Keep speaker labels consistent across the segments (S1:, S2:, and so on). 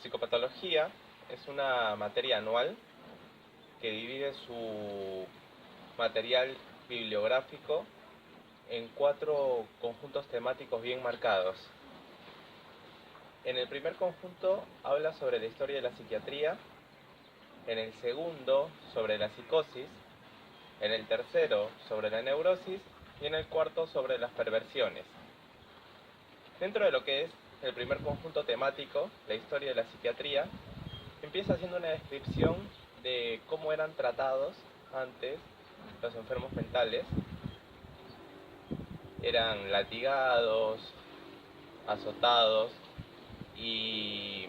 S1: Psicopatología es una materia anual que divide su material bibliográfico en 4 conjuntos temáticos bien marcados. En el primer conjunto habla sobre la historia de la psiquiatría, en el segundo sobre la psicosis, en el tercero sobre la neurosis y en el cuarto sobre las perversiones. Dentro de lo que es el primer conjunto temático, la historia de la psiquiatría, empieza haciendo una descripción de cómo eran tratados antes los enfermos mentales. Eran latigados, azotados y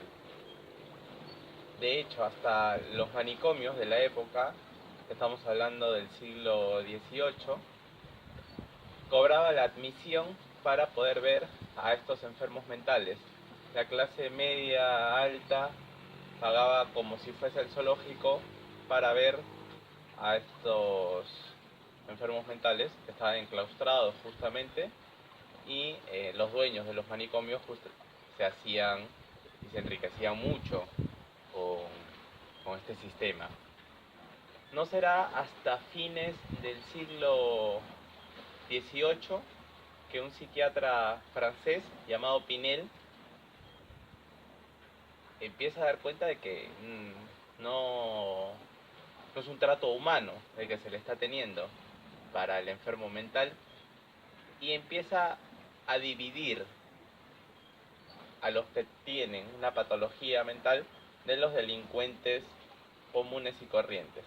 S1: de hecho hasta los manicomios de la época, estamos hablando del siglo XVIII, cobraba la admisión para poder ver a estos enfermos mentales. La clase media alta pagaba como si fuese el zoológico para ver a estos enfermos mentales que estaban enclaustrados justamente, y los dueños de los manicomios se hacían y se enriquecían mucho con este sistema. No será hasta fines del siglo XVIII que un psiquiatra francés llamado Pinel empieza a dar cuenta de que no es un trato humano el que se le está teniendo para el enfermo mental, y empieza a dividir a los que tienen una patología mental de los delincuentes comunes y corrientes.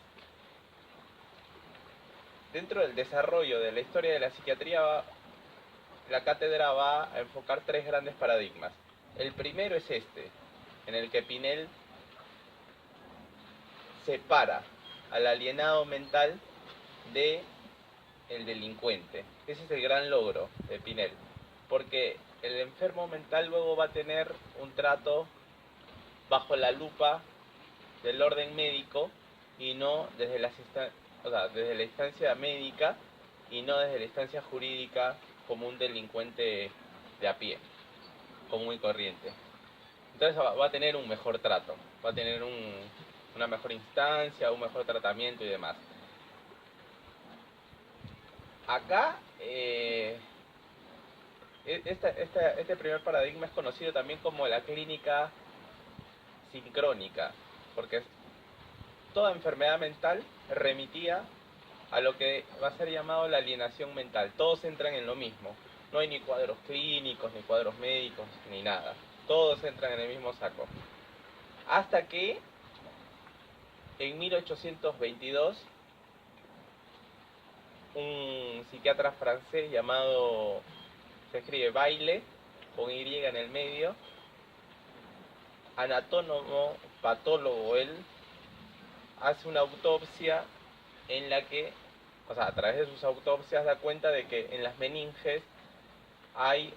S1: Dentro del desarrollo de la historia de la psiquiatría, la cátedra va a enfocar 3 grandes paradigmas. El primero es este, en el que Pinel separa al alienado mental de el delincuente. Ese es el gran logro de Pinel, porque el enfermo mental luego va a tener un trato bajo la lupa del orden médico y no desde desde la instancia médica y no desde la instancia jurídica como un delincuente de a pie, común y corriente. Entonces va a tener un mejor trato, va a tener una mejor instancia, un mejor tratamiento y demás. Acá, este primer paradigma es conocido también como la clínica sincrónica, porque toda enfermedad mental remitía a lo que va a ser llamado la alienación mental. Todos entran en lo mismo. No hay ni cuadros clínicos, ni cuadros médicos, ni nada. Todos entran en el mismo saco. Hasta que en 1822 un psiquiatra francés llamado, se escribe Bayle, con Y en el medio, anatónomo, patólogo él, hace una autopsia en la que, o sea, a través de sus autopsias da cuenta de que en las meninges hay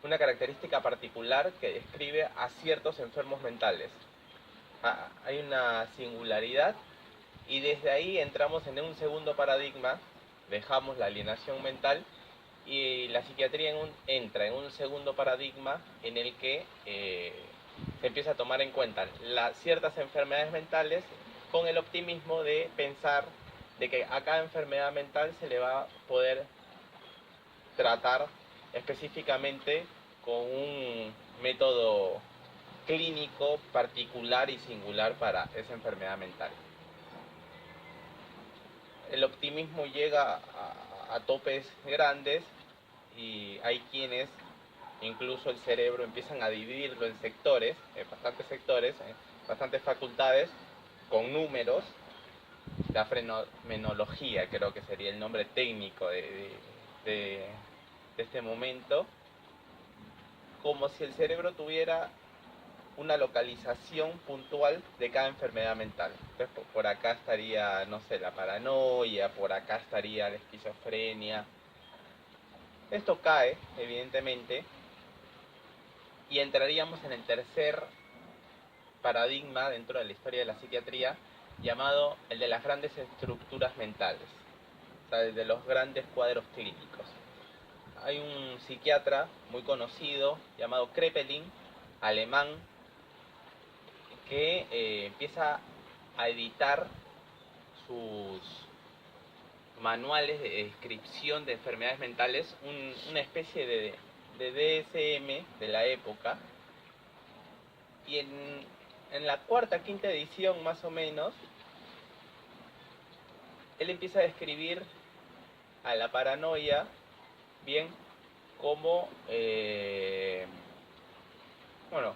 S1: una característica particular que describe a ciertos enfermos mentales. Hay una singularidad, y desde ahí entramos en un segundo paradigma, dejamos la alienación mental y la psiquiatría entra en un segundo paradigma en el que se empieza a tomar en cuenta ciertas enfermedades mentales con el optimismo de pensar de que a cada enfermedad mental se le va a poder tratar específicamente con un método clínico particular y singular para esa enfermedad mental. El optimismo llega a topes grandes y hay quienes incluso el cerebro empiezan a dividirlo en sectores, bastantes facultades con números. La fenomenología creo que sería el nombre técnico de este momento, como si el cerebro tuviera una localización puntual de cada enfermedad mental. Entonces, por acá estaría, no sé, la paranoia, por acá estaría la esquizofrenia. Esto cae, evidentemente, y entraríamos en el tercer paradigma dentro de la historia de la psiquiatría, llamado el de las grandes estructuras mentales, o sea, el de los grandes cuadros clínicos. hay un psiquiatra muy conocido llamado Kraepelin, alemán, que empieza a editar sus manuales de descripción de enfermedades mentales, una especie de DSM de la época, y en la cuarta, quinta edición más o menos, él empieza a describir a la paranoia, bien, como, bueno,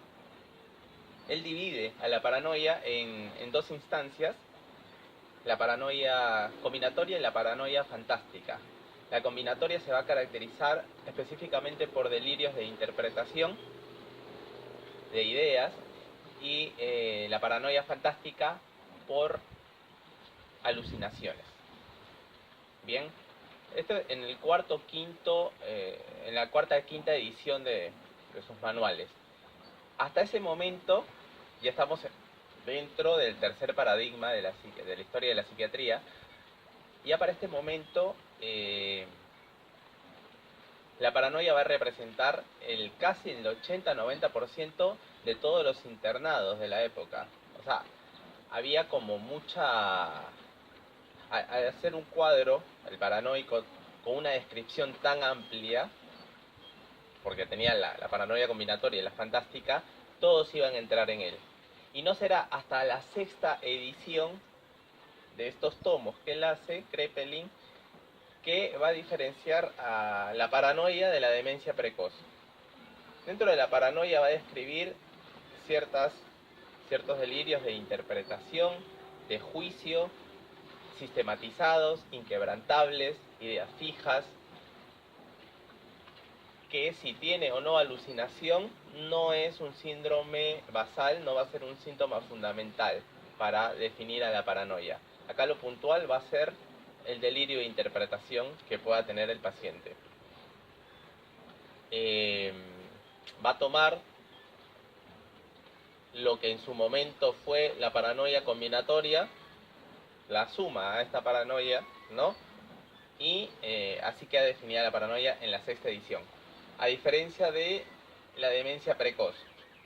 S1: él divide a la paranoia en dos instancias, la paranoia combinatoria y la paranoia fantástica. La combinatoria se va a caracterizar específicamente por delirios de interpretación de ideas, y la paranoia fantástica por alucinaciones. Bien, esto en el cuarto, quinto, en la cuarta, quinta edición de sus manuales. Hasta ese momento ya estamos dentro del tercer paradigma de la historia de la psiquiatría. Ya para este momento la paranoia va a representar casi el 80-90% de todos los internados de la época. O sea, había como mucha... Al hacer un cuadro, el paranoico, con una descripción tan amplia, porque tenía la paranoia combinatoria y la fantástica, todos iban a entrar en él. Y no será hasta la sexta edición de estos tomos que él hace, Kraepelin, que va a diferenciar a la paranoia de la demencia precoz. Dentro de la paranoia va a describir ciertos delirios de interpretación, de juicio, sistematizados, inquebrantables, ideas fijas, que si tiene o no alucinación no es un síndrome basal, no va a ser un síntoma fundamental para definir a la paranoia. Acá lo puntual va a ser el delirio de interpretación que pueda tener el paciente. Va a tomar lo que en su momento fue la paranoia combinatoria, la suma a esta paranoia, ¿no? Y así queda definida la paranoia en la sexta edición. A diferencia de la demencia precoz.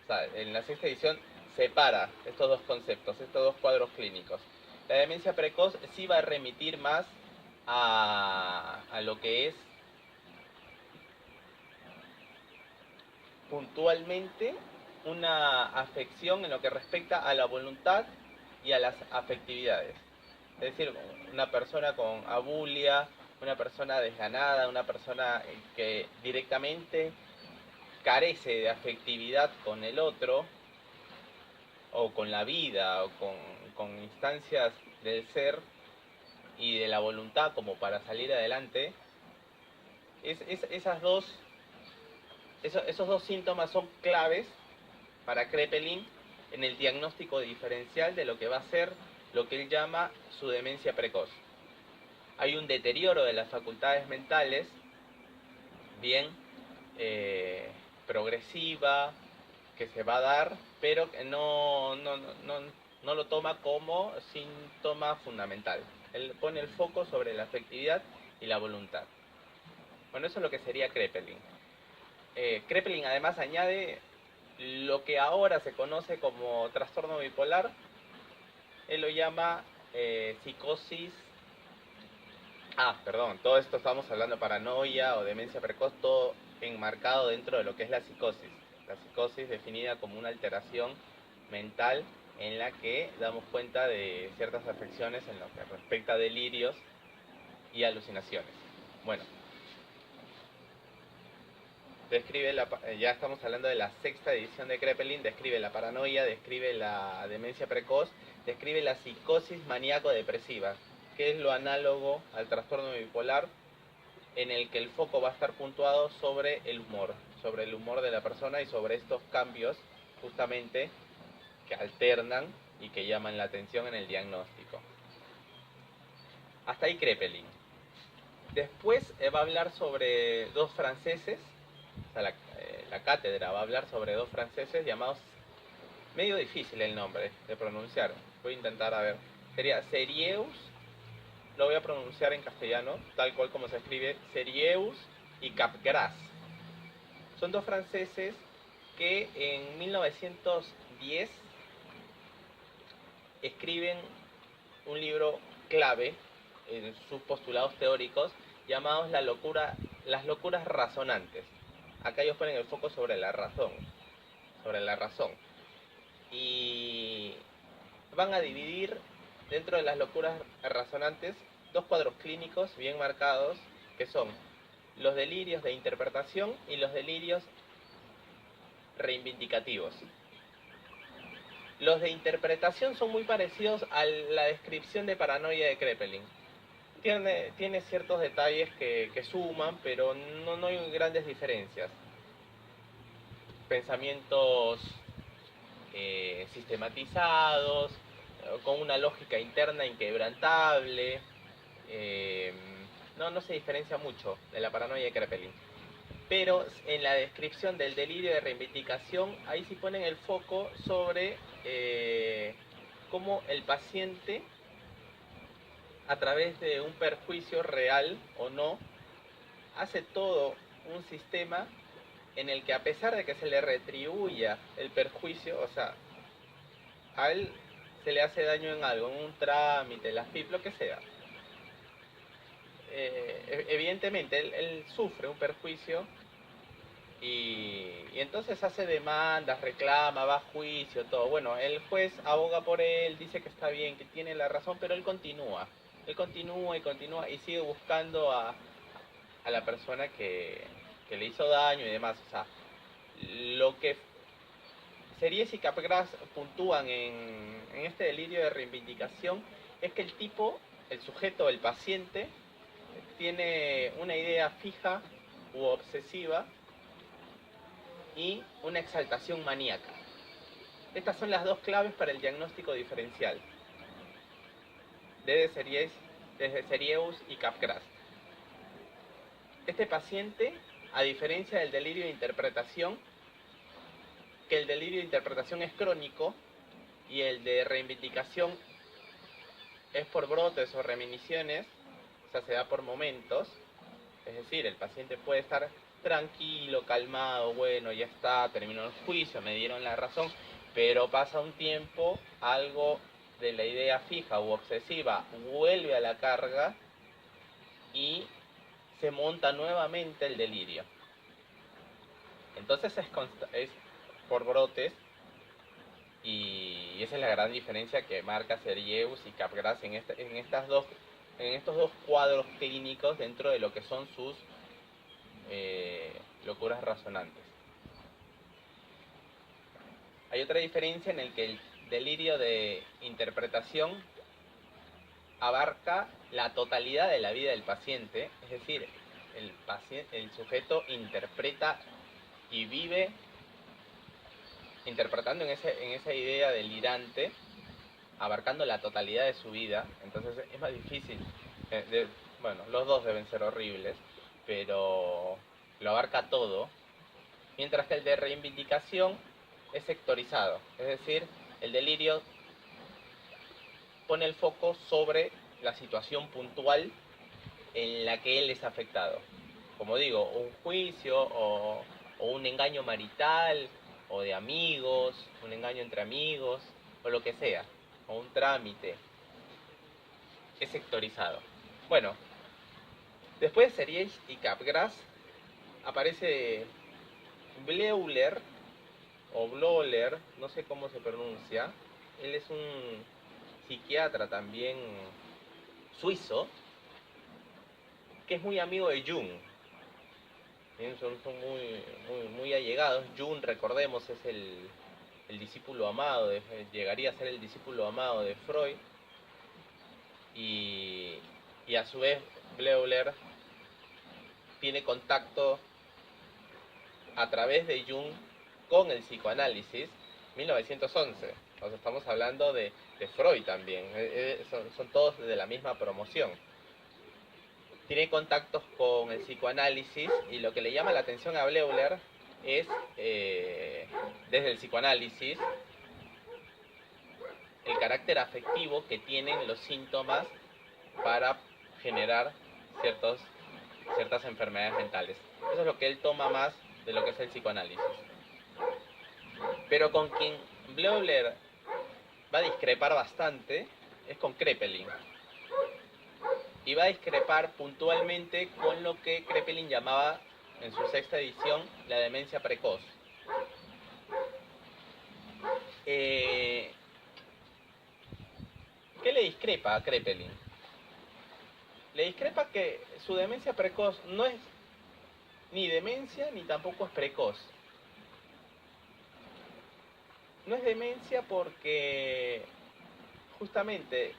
S1: O sea, en la sexta edición separa estos dos conceptos, estos dos cuadros clínicos. La demencia precoz sí va a remitir más a lo que es puntualmente una afección en lo que respecta a la voluntad y a las afectividades. Es decir, una persona con abulia, una persona desganada, una persona que directamente carece de afectividad con el otro, o con la vida, o con instancias del ser y de la voluntad como para salir adelante, esos dos síntomas son claves para Kraepelin en el diagnóstico diferencial de lo que va a ser lo que él llama su demencia precoz. Hay un deterioro de las facultades mentales, bien progresiva, que se va a dar, pero que no lo toma como síntoma fundamental. Él pone el foco sobre la afectividad y la voluntad. Bueno, eso es lo que sería Kraepelin. Kraepelin además añade lo que ahora se conoce como trastorno bipolar. Él lo llama psicosis. Perdón, todo esto estamos hablando de paranoia o demencia precoz, todo enmarcado dentro de lo que es la psicosis. La psicosis definida como una alteración mental en la que damos cuenta de ciertas afecciones en lo que respecta a delirios y alucinaciones. Bueno, ya estamos hablando de la sexta edición de Kraepelin, describe la paranoia, describe la demencia precoz, describe la psicosis maníaco-depresiva, que es lo análogo al trastorno bipolar, en el que el foco va a estar puntuado sobre el humor de la persona y sobre estos cambios justamente que alternan y que llaman la atención en el diagnóstico. Hasta ahí Kraepelin. Después va a hablar sobre dos franceses, o sea, la cátedra va a hablar sobre dos franceses llamados, medio difícil el nombre de pronunciar, voy a intentar a ver, sería Serieus, lo voy a pronunciar en castellano, tal cual como se escribe, Serieus y Capgras. Son dos franceses que en 1910 escriben un libro clave en sus postulados teóricos llamados las locuras razonantes. Acá ellos ponen el foco sobre la razón, y van a dividir dentro de las locuras razonantes dos cuadros clínicos bien marcados, que son los delirios de interpretación y los delirios reivindicativos. Los de interpretación son muy parecidos a la descripción de paranoia de Kraepelin. Tiene ciertos detalles que suman, pero no hay grandes diferencias. Pensamientos sistematizados, con una lógica interna inquebrantable. No se diferencia mucho de la paranoia de Kraepelin. Pero en la descripción del delirio de reivindicación, ahí sí ponen el foco sobre cómo el paciente, a través de un perjuicio real o no, hace todo un sistema en el que, a pesar de que se le retribuya el perjuicio, o sea, a él se le hace daño en algo, en un trámite, la FIP, lo que sea, evidentemente él sufre un perjuicio y entonces hace demandas, reclama, va a juicio, todo. Bueno, el juez aboga por él, dice que está bien, que tiene la razón, pero él continúa y sigue buscando a la persona que le hizo daño y demás. O sea, lo que Series y Capgras puntúan en este delirio de reivindicación es que el tipo, el sujeto, el paciente, tiene una idea fija u obsesiva y una exaltación maníaca. Estas son las dos claves para el diagnóstico diferencial desde Serieus y Capgras. Este paciente, a diferencia del delirio de interpretación, que el delirio de interpretación es crónico y el de reivindicación es por brotes o reminiscencias, o sea, se da por momentos. Es decir, el paciente puede estar tranquilo, calmado, bueno, ya está, terminó el juicio, me dieron la razón, pero pasa un tiempo, algo de la idea fija u obsesiva vuelve a la carga y se monta nuevamente el delirio. Entonces es por brotes, y esa es la gran diferencia que marca Serieus y Capgras en estos dos cuadros clínicos dentro de lo que son sus locuras razonantes. Hay otra diferencia en el que el delirio de interpretación abarca la totalidad de la vida del paciente, es decir, el sujeto interpreta y vive interpretando en esa idea delirante, abarcando la totalidad de su vida. Entonces es más difícil. Bueno, los dos deben ser horribles, pero lo abarca todo. Mientras que el de reivindicación es sectorizado, es decir, el delirio pone el foco sobre la situación puntual en la que él es afectado. Como digo, un juicio o un engaño marital o de amigos, un engaño entre amigos o lo que sea, o un trámite, es sectorizado. Bueno, después de Series y Capgras aparece Bleuler o Bleuler, no sé cómo se pronuncia. Él es un psiquiatra también suizo que es muy amigo de Jung. Son muy allegados. Jung, recordemos, es el discípulo amado, llegaría a ser el discípulo amado de Freud, y a su vez Bleuler tiene contacto a través de Jung con el psicoanálisis. 1911, o sea, estamos hablando de Freud también, son todos de la misma promoción. Tiene contactos con el psicoanálisis, y lo que le llama la atención a Bleuler es, desde el psicoanálisis, el carácter afectivo que tienen los síntomas para generar ciertos ciertas enfermedades mentales. Eso es lo que él toma más de lo que es el psicoanálisis. Pero con quien Bleuler va a discrepar bastante es con Kraepelin. Y va a discrepar puntualmente con lo que Kraepelin llamaba en su sexta edición la demencia precoz. ¿Qué le discrepa a Kraepelin? Le discrepa que su demencia precoz no es ni demencia ni tampoco es precoz. No es demencia porque justamente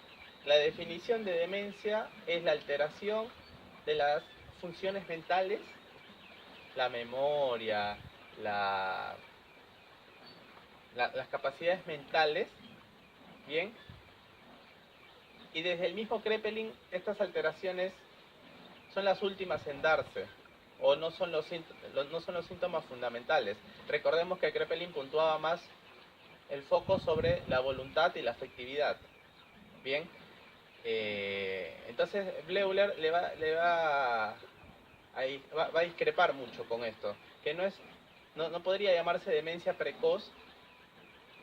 S1: la definición de demencia es la alteración de las funciones mentales, la memoria, las capacidades mentales, ¿bien? Y desde el mismo Kraepelin estas alteraciones son las últimas en darse, o no son los síntomas fundamentales. Recordemos que Kraepelin puntuaba más el foco sobre la voluntad y la afectividad. Bien, entonces Bleuler va a discrepar mucho con esto, que no podría llamarse demencia precoz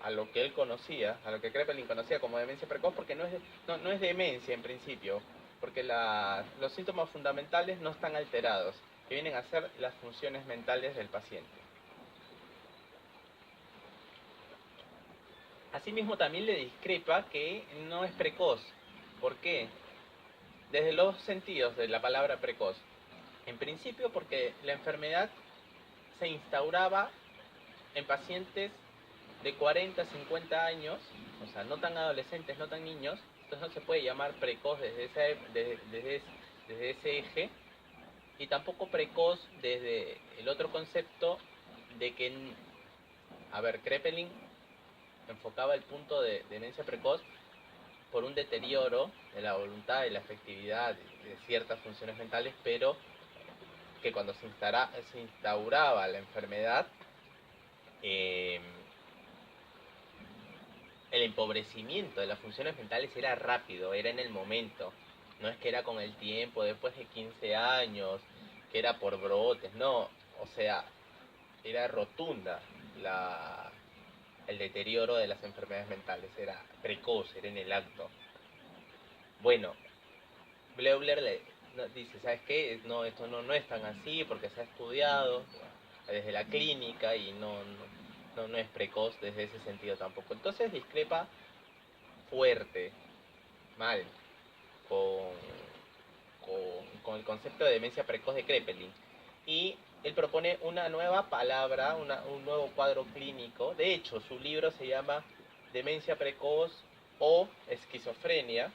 S1: a lo que él conocía, a lo que Kraepelin conocía como demencia precoz, porque no es demencia en principio, porque los síntomas fundamentales no están alterados, que vienen a ser las funciones mentales del paciente. Asimismo también le discrepa que no es precoz. ¿Por qué? Desde los sentidos de la palabra precoz. En principio porque la enfermedad se instauraba en pacientes de 40 a 50 años, o sea, no tan adolescentes, no tan niños, entonces no se puede llamar precoz desde ese eje, y tampoco precoz desde el otro concepto de que, a ver, Kraepelin enfocaba el punto de demencia precoz por un deterioro de la voluntad y la afectividad de ciertas funciones mentales, pero que cuando se instauraba la enfermedad, el empobrecimiento de las funciones mentales era rápido, era en el momento. No es que era con el tiempo, después de 15 años, que era por brotes, no. O sea, era rotunda el deterioro de las enfermedades mentales, era precoz, era en el acto. Bueno, Bleuler dice, ¿sabes qué? No, esto no es tan así porque se ha estudiado desde la clínica y no es precoz desde ese sentido tampoco. Entonces discrepa fuerte, mal, con, con el concepto de demencia precoz de Kraepelin. Y él propone una nueva palabra, un nuevo cuadro clínico. De hecho, su libro se llama Demencia precoz o esquizofrenia.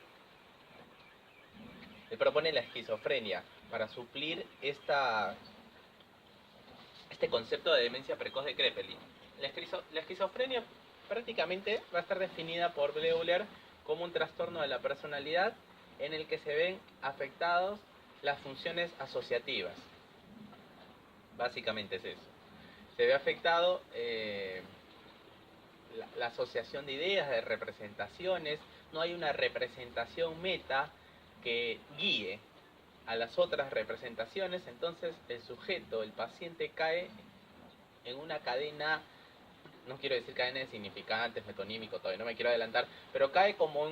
S1: Él propone la esquizofrenia para suplir este concepto de demencia precoz de Kraepelin. La esquizofrenia prácticamente va a estar definida por Bleuler como un trastorno de la personalidad en el que se ven afectados las funciones asociativas. Básicamente es eso. Se ve afectado la asociación de ideas, de representaciones. No hay una representación meta que guíe a las otras representaciones. Entonces el sujeto, el paciente, cae en una cadena, no quiero decir cadena de significantes, metonímico, todavía no me quiero adelantar, pero cae como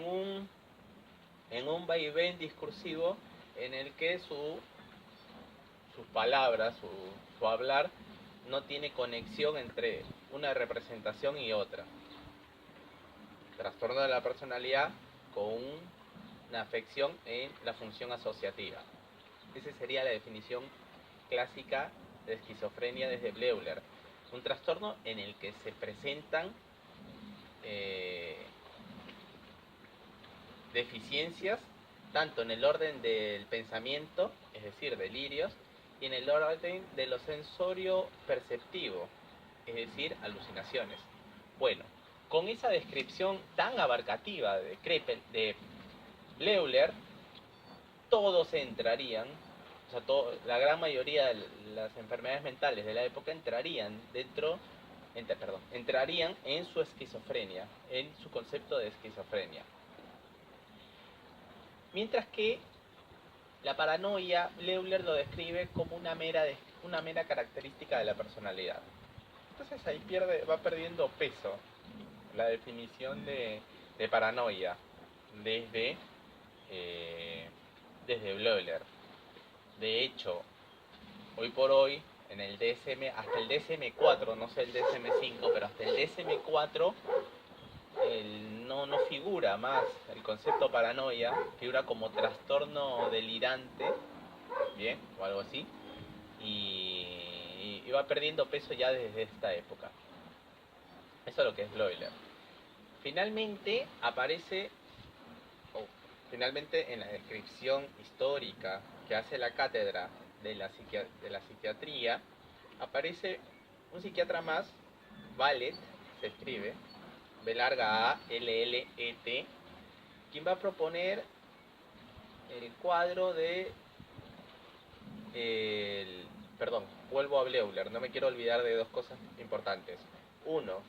S1: en un vaivén discursivo en el que sus palabras, su hablar, no tiene conexión entre una representación y otra. Trastorno de la personalidad con una afección en la función asociativa. Esa sería la definición clásica de esquizofrenia desde Bleuler. Un trastorno en el que se presentan deficiencias tanto en el orden del pensamiento, es decir, delirios, y en el orden de lo sensorio perceptivo, es decir, alucinaciones. Bueno, con esa descripción tan abarcativa de Bleuler, todos entrarían, o sea, la gran mayoría de las enfermedades mentales de la época entrarían en su esquizofrenia, en su concepto de esquizofrenia. Mientras que La paranoia, Leuler lo describe como una mera característica de la personalidad. Entonces ahí va perdiendo peso la definición de paranoia desde, desde Bleuler. De hecho, hoy por hoy, en el DSM, hasta el DSM-4, no sé el DSM-5, pero hasta el DSM-4 no figura más el concepto paranoia, figura como trastorno delirante, bien, o algo así, y va perdiendo peso ya desde esta época. Eso es lo que es Bleuler. Finalmente aparece, finalmente en la descripción histórica que hace la cátedra de la psiquiatría, aparece un psiquiatra más, Vallet, se escribe, B larga A, L L E T, quien va a proponer el cuadro de perdón, vuelvo a Bleuler, no me quiero olvidar de dos cosas importantes. Uno,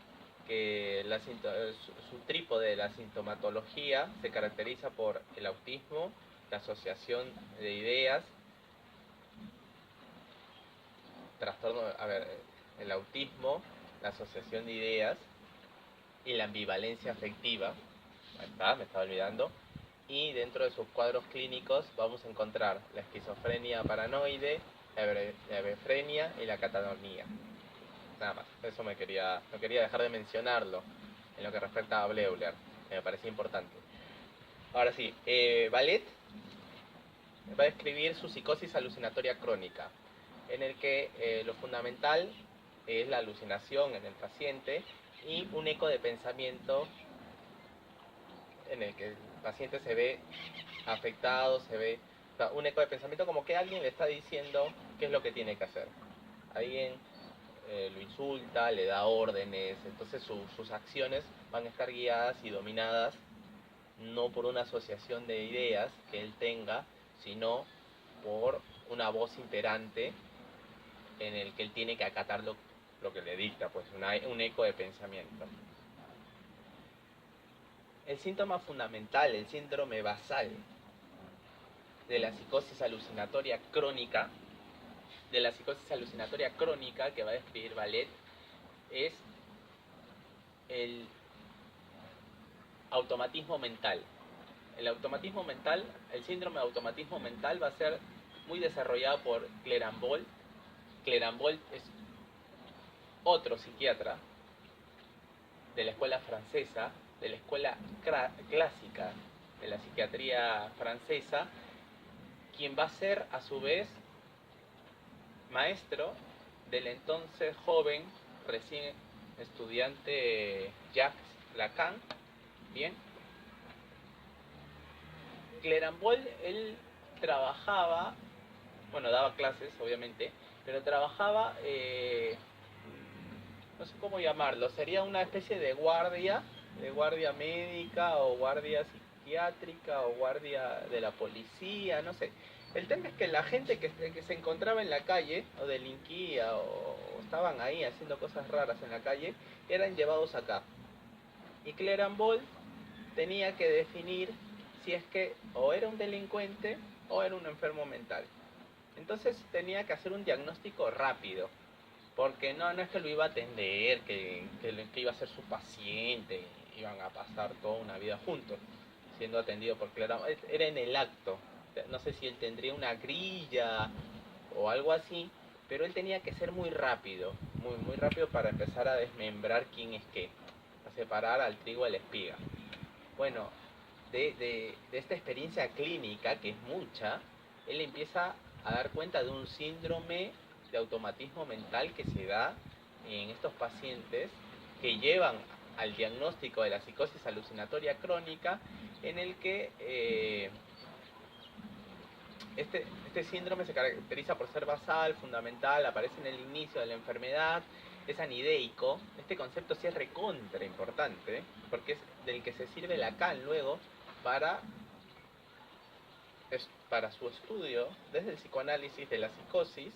S1: que su trípode de la sintomatología se caracteriza por el autismo, la asociación de ideas, el autismo, la asociación de ideas y la ambivalencia afectiva. Ahí está, me estaba olvidando. Y dentro de sus cuadros clínicos vamos a encontrar la esquizofrenia paranoide, la hebefrenia y la catatonia. Nada más, eso no quería dejar de mencionarlo en lo que respecta a Bleuler, que me parecía importante. Ahora sí, Vallet va a describir su psicosis alucinatoria crónica, en el que lo fundamental es la alucinación en el paciente y un eco de pensamiento en el que el paciente se ve afectado, o sea, un eco de pensamiento como que alguien le está diciendo qué es lo que tiene que hacer. Alguien lo insulta, le da órdenes, entonces sus acciones van a estar guiadas y dominadas no por una asociación de ideas que él tenga, sino por una voz imperante en el que él tiene que acatar lo que le dicta, pues un eco de pensamiento. El síntoma fundamental, el síndrome basal de la psicosis alucinatoria crónica, que va a describir Vallet, es el automatismo mental. El síndrome de automatismo mental va a ser muy desarrollado por Clerambault. Clerambault es otro psiquiatra de la escuela francesa, de la escuela clásica de la psiquiatría francesa, quien va a ser a su vez maestro del entonces joven, recién estudiante Jacques Lacan. Bien, Clerambault, él trabajaba, bueno, daba clases obviamente, pero trabajaba, no sé cómo llamarlo, sería una especie de guardia médica o guardia psiquiátrica o guardia de la policía, no sé. El tema es que la gente que se encontraba en la calle o delinquía o estaban ahí haciendo cosas raras en la calle eran llevados acá. Y Clerambault tenía que definir si es que o era un delincuente o era un enfermo mental. Entonces tenía que hacer un diagnóstico rápido, porque no es que lo iba a atender, que iba a ser su paciente, iban a pasar toda una vida juntos, siendo atendido por Clerambault. Era en el acto. No sé si él tendría una grilla o algo así, pero él tenía que ser muy rápido, muy rápido para empezar a desmembrar quién es qué, a separar al trigo de la espiga. Bueno, de esta experiencia clínica, que es mucha, él empieza a dar cuenta de un síndrome de automatismo mental que se da en estos pacientes que llevan al diagnóstico de la psicosis alucinatoria crónica, en el que este síndrome se caracteriza por ser basal, fundamental, aparece en el inicio de la enfermedad, es anideico. Este concepto sí es recontra importante, porque es del que se sirve Lacan luego para su estudio desde el psicoanálisis de la psicosis.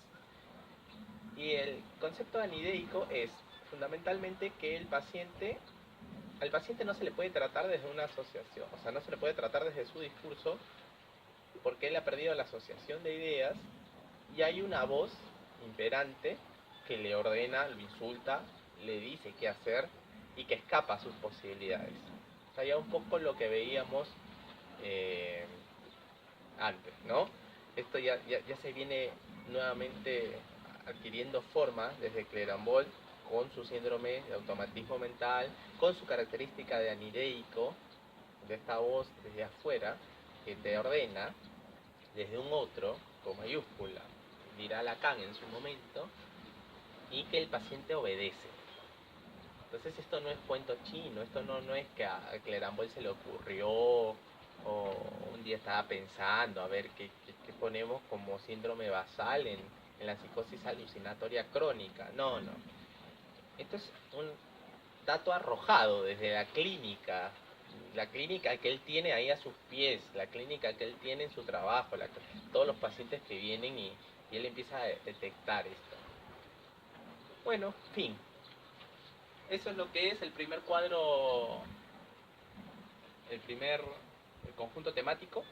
S1: Y el concepto anideico es fundamentalmente que al paciente no se le puede tratar desde una asociación, o sea, no se le puede tratar desde su discurso porque él ha perdido la asociación de ideas y hay una voz imperante que le ordena, lo insulta, le dice qué hacer y que escapa a sus posibilidades. O sea, ya un poco lo que veíamos eh, antes, ¿no? Esto ya se viene nuevamente adquiriendo forma desde Clerambol con su síndrome de automatismo mental, con su característica de anideico, de esta voz desde afuera que te ordena desde un otro con mayúscula, dirá Lacan en su momento, y que el paciente obedece. Entonces esto no es cuento chino, esto no es que a Clerambol se le ocurrió o un día estaba pensando a ver qué ponemos como síndrome basal en la psicosis alucinatoria crónica. No, no. Esto es un dato arrojado desde la clínica que él tiene ahí a sus pies, la clínica que él tiene en su trabajo, todos los pacientes que vienen y él empieza a detectar esto. Bueno, fin. Eso es lo que es el primer cuadro, el conjunto temático.